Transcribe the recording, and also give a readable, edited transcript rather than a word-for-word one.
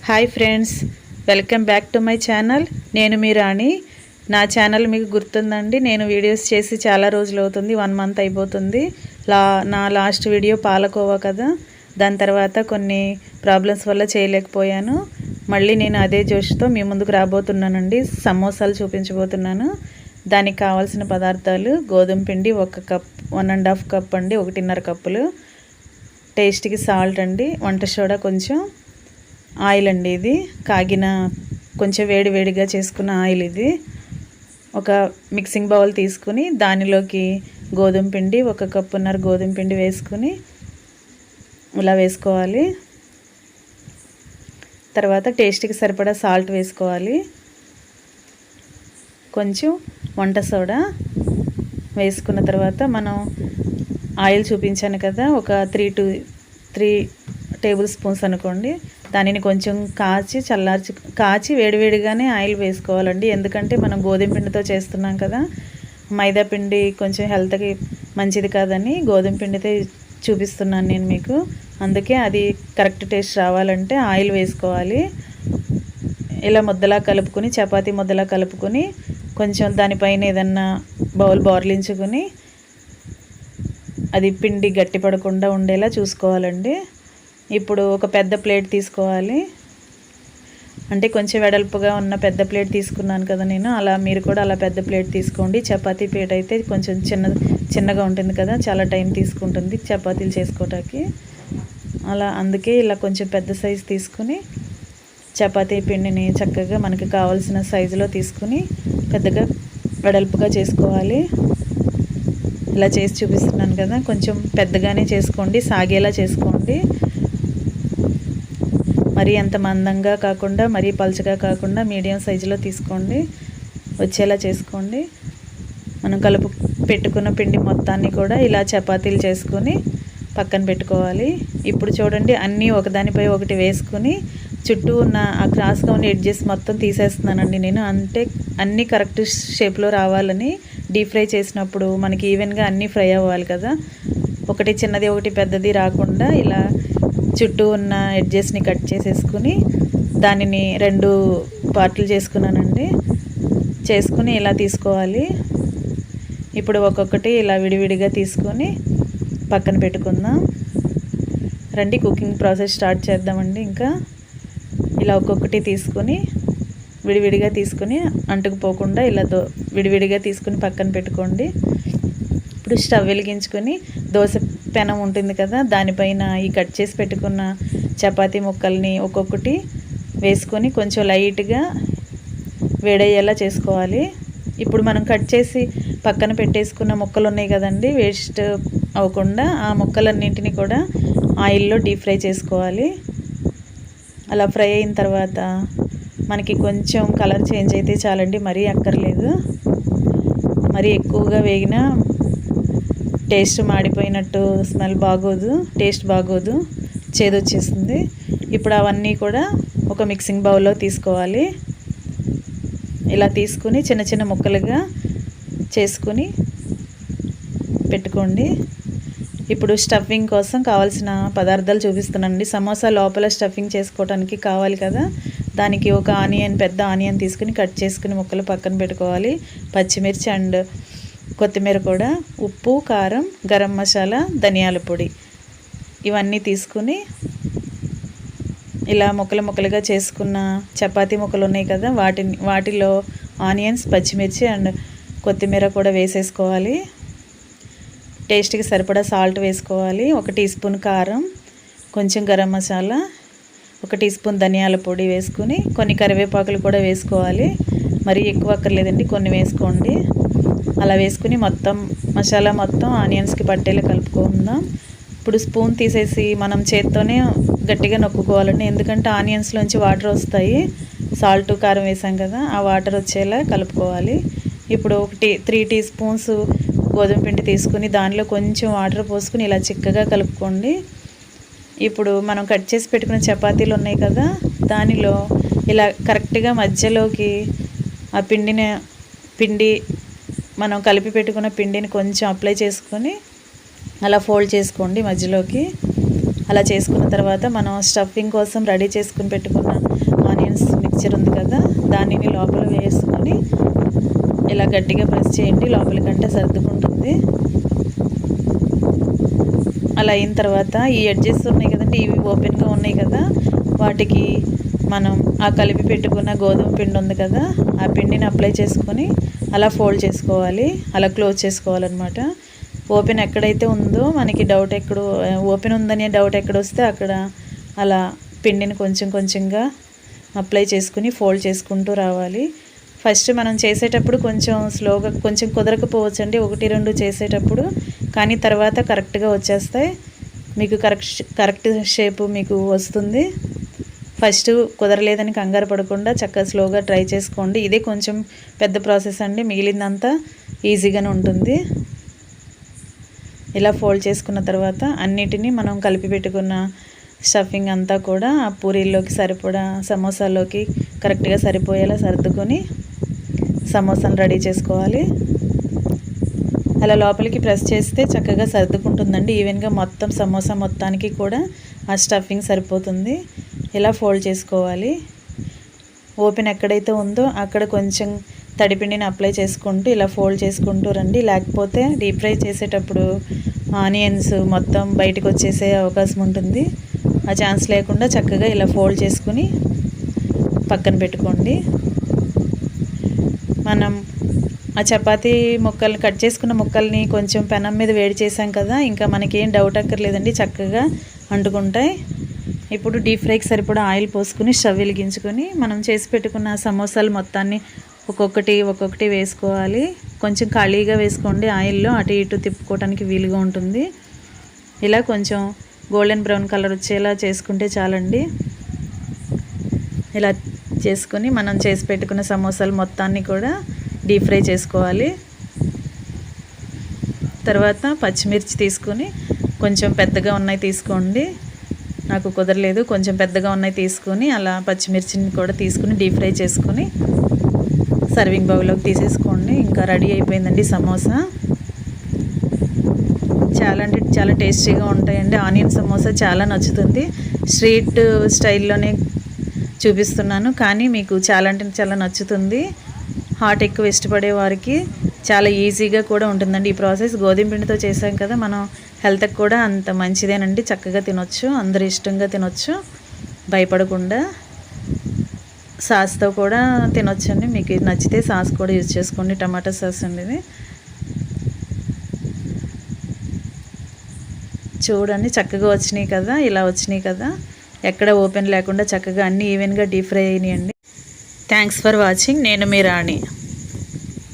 Hi friends, welcome back to my channel. నేను మీ రాణి. నా ఛానల్ మీకు గుర్తుందండి. నేను వీడియోస్ చేసి చాలా రోజులు అవుతుంది, 1 మంత్ అయిపోతుంది. నా లాస్ట్ వీడియో పాలకోవా కదా. దాని తర్వాత కొన్ని ప్రాబ్లమ్స్ వల్ల చేయలేకపోయాను. మళ్ళీ నేను అదే జోష్తో మీ ముందుకు రాబోతున్నానండి. సమోసాలు చూపించబోతున్నాను. దానికి కావాల్సిన పదార్థాలు: గోధుమ పిండి 1 కప్, 1.5 కప్ అండి, 1.5 కప్పులు. టేస్ట్కి సాల్ట్ అండి, వంట సోడా కొంచెం, ఆయిల్ అండి. ఇది కాగిన కొంచెం వేడిగా చేసుకున్న ఆయిల్. ఇది ఒక మిక్సింగ్ బౌల్ తీసుకుని దానిలోకి గోధుమ పిండి 1 కప్పున్నర గోధుమ పిండి వేసుకుని ఇలా వేసుకోవాలి. తర్వాత టేస్ట్కి సరిపడా సాల్ట్ వేసుకోవాలి. కొంచెం వంట సోడా వేసుకున్న తర్వాత మనం ఆయిల్ చూపించాను కదా, ఒక 3 టేబుల్ స్పూన్స్ అనుకోండి. దానిని కొంచెం కాచి వేడిగానే ఆయిల్ వేసుకోవాలండి. ఎందుకంటే మనం గోధుమ పిండితో చేస్తున్నాం కదా, మైదా పిండి కొంచెం హెల్త్కి మంచిది కాదని గోధుమ పిండితో చూపిస్తున్నాను నేను మీకు. అందుకే అది కరెక్ట్ టేస్ట్ రావాలంటే ఆయిల్ వేసుకోవాలి. ఇలా ముద్దలా కలుపుకొని, చపాతీ ముద్దలా కలుపుకొని, కొంచెం దానిపైన ఏదన్నా బౌల్ బోర్లించుకొని అది పిండి గట్టి పడకుండా ఉండేలా చూసుకోవాలండి. ఇప్పుడు ఒక పెద్ద ప్లేట్ తీసుకోవాలి. అంటే కొంచెం వెడల్పుగా ఉన్న పెద్ద ప్లేట్ తీసుకున్నాను కదా నేను, అలా మీరు కూడా అలా పెద్ద ప్లేట్ తీసుకోండి. చపాతీ ప్లేట్ అయితే కొంచెం చిన్నగా ఉంటుంది కదా, చాలా టైం తీసుకుంటుంది చపాతీలు చేసుకోవటానికి. అందుకే ఇలా కొంచెం పెద్ద సైజు తీసుకుని చపాతీ పిండిని చక్కగా మనకి కావాల్సిన సైజులో తీసుకుని పెద్దగా వెడల్పుగా చేసుకోవాలి. ఇలా చేసి చూపిస్తున్నాను కదా, కొంచెం పెద్దగానే చేసుకోండి, సాగేలా చేసుకోండి. మరీ అంత మందంగా కాకుండా మరీ పలుచగా కాకుండా మీడియం సైజులో తీసుకోండి, వచ్చేలా చేసుకోండి. మనం పెట్టుకున్న పిండి మొత్తాన్ని కూడా ఇలా చపాతీలు చేసుకొని పక్కన పెట్టుకోవాలి. ఇప్పుడు చూడండి, అన్నీ ఒకదానిపై ఒకటి వేసుకుని చుట్టూ ఉన్న ఆ క్రాస్గా ఉన్న ఎడ్జెస్ మొత్తం తీసేస్తున్నానండి నేను. అంటే అన్నీ కరెక్ట్ షేప్లో రావాలని. డీప్ ఫ్రై చేసినప్పుడు మనకి ఈవెన్గా అన్నీ ఫ్రై అవ్వాలి కదా, ఒకటి చిన్నది ఒకటి పెద్దది రాకుండా ఇలా చుట్టూ ఉన్న ఎడ్జెస్ని కట్ చేసేసుకుని దానిని 2 పార్ట్లు చేసుకున్నానండి. చేసుకుని ఇలా తీసుకోవాలి. ఇప్పుడు ఒక్కొక్కటి ఇలా విడివిడిగా తీసుకొని పక్కన పెట్టుకుందాం. రండి, కుకింగ్ ప్రాసెస్ స్టార్ట్ చేద్దామండి. ఇంకా ఇలా ఒక్కొక్కటి తీసుకొని విడివిడిగా తీసుకొని అంటుకుపోకుండా ఇలా విడివిడిగా తీసుకుని పక్కన పెట్టుకోండి. ఇప్పుడు స్టవ్ వెలిగించుకొని దోశ పెనం ఉంటుంది కదా, దానిపైన ఈ కట్ చేసి పెట్టుకున్న చపాతీ ముక్కల్ని ఒక్కొక్కటి వేసుకొని కొంచెం లైట్గా వేడయ్యేలా చేసుకోవాలి. ఇప్పుడు మనం కట్ చేసి పక్కన పెట్టేసుకున్న ముక్కలు ఉన్నాయి కదండి, వేస్ట్ అవ్వకుండా ఆ ముక్కలన్నింటినీ కూడా ఆయిల్లో డీప్ ఫ్రై చేసుకోవాలి. అలా ఫ్రై అయిన తర్వాత మనకి కొంచెం కలర్ చేంజ్ అయితే చాలండి, మరీ అక్కర్లేదు. మరీ ఎక్కువగా వేగినా టేస్ట్ మాడిపోయినట్టు స్మెల్ బాగోదు, టేస్ట్ బాగోదు, చేదొచ్చేస్తుంది. ఇప్పుడు అవన్నీ కూడా ఒక మిక్సింగ్ బౌల్లో తీసుకోవాలి. ఇలా తీసుకుని చిన్న ముక్కలుగా చేసుకుని పెట్టుకోండి. ఇప్పుడు స్టఫింగ్ కోసం కావాల్సిన పదార్థాలు చూపిస్తున్నానండి. సమోసా లోపల స్టఫింగ్ చేసుకోవడానికి కావాలి కదా, దానికి ఒక పెద్ద ఆనియన్ తీసుకుని కట్ చేసుకుని ముక్కలు పక్కన పెట్టుకోవాలి. పచ్చిమిర్చి అండ్ కొత్తిమీర కూడా, ఉప్పు, కారం, గరం మసాలా, ధనియాల పొడి ఇవన్నీ తీసుకుని ఇలా ముక్కలుగా చేసుకున్న చపాతీ ముక్కలు ఉన్నాయి కదా, వాటిలో ఆనియన్స్, పచ్చిమిర్చి అండ్ కొత్తిమీర కూడా వేసేసుకోవాలి. టేస్ట్కి సరిపడా సాల్ట్ వేసుకోవాలి. 1 టీ స్పూన్ కారం, కొంచెం గరం మసాలా, 1 టీ స్పూన్ ధనియాల పొడి వేసుకుని కొన్ని కరివేపాకులు కూడా వేసుకోవాలి. మరీ ఎక్కువ అక్కర్లేదండి, కొన్ని వేసుకోండి. అలా వేసుకుని మసాలా మొత్తం ఆనియన్స్కి పట్టేలా కలుపుకుందాం. ఇప్పుడు స్పూన్ తీసేసి మనం చేత్తోనే గట్టిగా నొక్కుకోవాలండి, ఎందుకంటే ఆనియన్స్లోంచి వాటర్ వస్తాయి. సాల్ట్, కారం వేసాం కదా, ఆ వాటర్ వచ్చేలా కలుపుకోవాలి. ఇప్పుడు 3 టీ స్పూన్స్ గోధుమ పిండి తీసుకుని దానిలో కొంచెం వాటర్ పోసుకుని ఇలా చిక్కగా కలుపుకోండి. ఇప్పుడు మనం కట్ చేసి పెట్టుకున్న చపాతీలు ఉన్నాయి కదా, దానిలో ఇలా కరెక్ట్గా మధ్యలోకి ఆ పిండి మనం కలిపి పెట్టుకున్న పిండిని కొంచెం అప్లై చేసుకొని అలా ఫోల్డ్ చేసుకోండి మధ్యలోకి. అలా చేసుకున్న తర్వాత మనం స్టఫింగ్ కోసం రెడీ చేసుకుని పెట్టుకున్న ఆనియన్స్ మిక్చర్ ఉంది కదా, దానిని లోపల వేసుకొని ఇలా గట్టిగా ప్రెస్ చేయండి, లోపలికంటే సర్దుకుంటుంది. అలా అయిన తర్వాత ఈ ఎడ్జెస్ ఉన్నాయి కదండి, ఇవి ఓపెన్గా ఉన్నాయి కదా, వాటికి మనం ఆ కలిపి పెట్టుకున్న గోధుమ పిండి ఉంది కదా, ఆ పిండిని అప్లై చేసుకొని అలా ఫోల్డ్ చేసుకోవాలి, అలా క్లోజ్ చేసుకోవాలన్నమాట. ఓపెన్ ఎక్కడైతే ఉందో మనకి డౌట్ ఓపెన్ ఉందనే డౌట్ ఎక్కడొస్తే అక్కడ అలా పిండిని కొంచెం కొంచెంగా అప్లై చేసుకుని ఫోల్డ్ చేసుకుంటూ రావాలి. ఫస్ట్ మనం చేసేటప్పుడు కొంచెం స్లోగా, కొంచెం కుదరకపోవచ్చండి 1-2 చేసేటప్పుడు, కానీ తర్వాత కరెక్ట్గా వచ్చేస్తాయి, మీకు కరెక్ట్ షేపు మీకు వస్తుంది. ఫస్ట్ కుదరలేదని కంగారు పడకుండా చక్కగా స్లోగా ట్రై చేసుకోండి. ఇదే కొంచెం పెద్ద ప్రాసెస్ అండి, మిగిలిందంతా ఈజీగానే ఉంటుంది. ఇలా ఫోల్డ్ చేసుకున్న తర్వాత అన్నిటినీ మనం కలిపి పెట్టుకున్న స్టఫింగ్ అంతా కూడా ఆ పూరీల్లోకి సరిపడా, సమోసాల్లోకి కరెక్ట్గా సరిపోయేలా సర్దుకొని సమోసాను రెడీ చేసుకోవాలి. అలా లోపలికి ప్రెస్ చేస్తే చక్కగా సర్దుకుంటుందండి, ఈవెన్గా మొత్తం సమోసా మొత్తానికి కూడా ఆ స్టఫింగ్ సరిపోతుంది. ఇలా ఫోల్డ్ చేసుకోవాలి. ఓపెన్ ఎక్కడైతే ఉందో అక్కడ కొంచెం తడిపిండిని అప్లై చేసుకుంటూ ఇలా ఫోల్డ్ చేసుకుంటూ రండి, లేకపోతే డీప్ ఫ్రై చేసేటప్పుడు ఆనియన్స్ మొత్తం బయటకు వచ్చేసే అవకాశం ఉంటుంది. ఆ ఛాన్స్ లేకుండా చక్కగా ఇలా ఫోల్డ్ చేసుకుని పక్కన పెట్టుకోండి. మనం ఆ చపాతీ ముక్కల్ని కట్ చేసుకున్న ముక్కల్ని కొంచెం పెనం మీద వేడి చేసాం కదా, ఇంకా మనకేం డౌట్ అక్కర్లేదండి, చక్కగా అంటుకుంటాయి. ఇప్పుడు డీప్ ఫ్రైకి సరిపడా ఆయిల్ పోసుకుని స్టవ్ వెలిగించుకొని మనం చేసి పెట్టుకున్న సమోసాలు మొత్తాన్ని ఒక్కొక్కటి వేసుకోవాలి. కొంచెం ఖాళీగా వేసుకోండి, ఆయిల్లో అటు ఇటు తిప్పుకోవడానికి వీలుగా ఉంటుంది. ఇలా కొంచెం గోల్డెన్ బ్రౌన్ కలర్ వచ్చేలా చేసుకుంటే చాలండి. ఇలా చేసుకొని మనం చేసి పెట్టుకున్న సమోసాలు మొత్తాన్ని కూడా డీప్ ఫ్రై చేసుకోవాలి. తర్వాత పచ్చిమిర్చి తీసుకొని, కొంచెం పెద్దగా ఉన్నాయి తీసుకోండి, నాకు కుదరలేదు, కొంచెం పెద్దగా ఉన్నాయి తీసుకొని అలా పచ్చిమిర్చిని కూడా తీసుకుని డీప్ ఫ్రై చేసుకొని సర్వింగ్ బౌల్లోకి తీసేసుకోండి. ఇంకా రెడీ అయిపోయిందండి సమోసా. చాలా అంటే చాలా టేస్టీగా ఉంటాయండి. ఆనియన్ సమోసా చాలా నచ్చుతుంది. స్ట్రీట్ స్టైల్లోనే చూపిస్తున్నాను, కానీ మీకు చాలా అంటే చాలా నచ్చుతుంది. హాట్ ఎక్కువ ఇష్టపడే వారికి చాలా ఈజీగా కూడా ఉంటుందండి ఈ ప్రాసెస్. గోధుమ పిండితో చేసాం కదా, మనం హెల్త్కి కూడా అంత మంచిదేనండి, చక్కగా తినొచ్చు, అందరూ ఇష్టంగా తినొచ్చు భయపడకుండా. సాస్తో కూడా తినొచ్చండి, మీకు నచ్చితే సాస్ కూడా యూజ్ చేసుకోండి, టమాటా సాస్ అండి ఇది. చూడండి చక్కగా వచ్చినాయి కదా, ఇలా వచ్చినాయి కదా, ఎక్కడ ఓపెన్ లేకుండా చక్కగా అన్నీ ఈవెన్గా డీప్ ఫ్రై అయినాయండి. Thanks for watching. నేను మీ రాణి.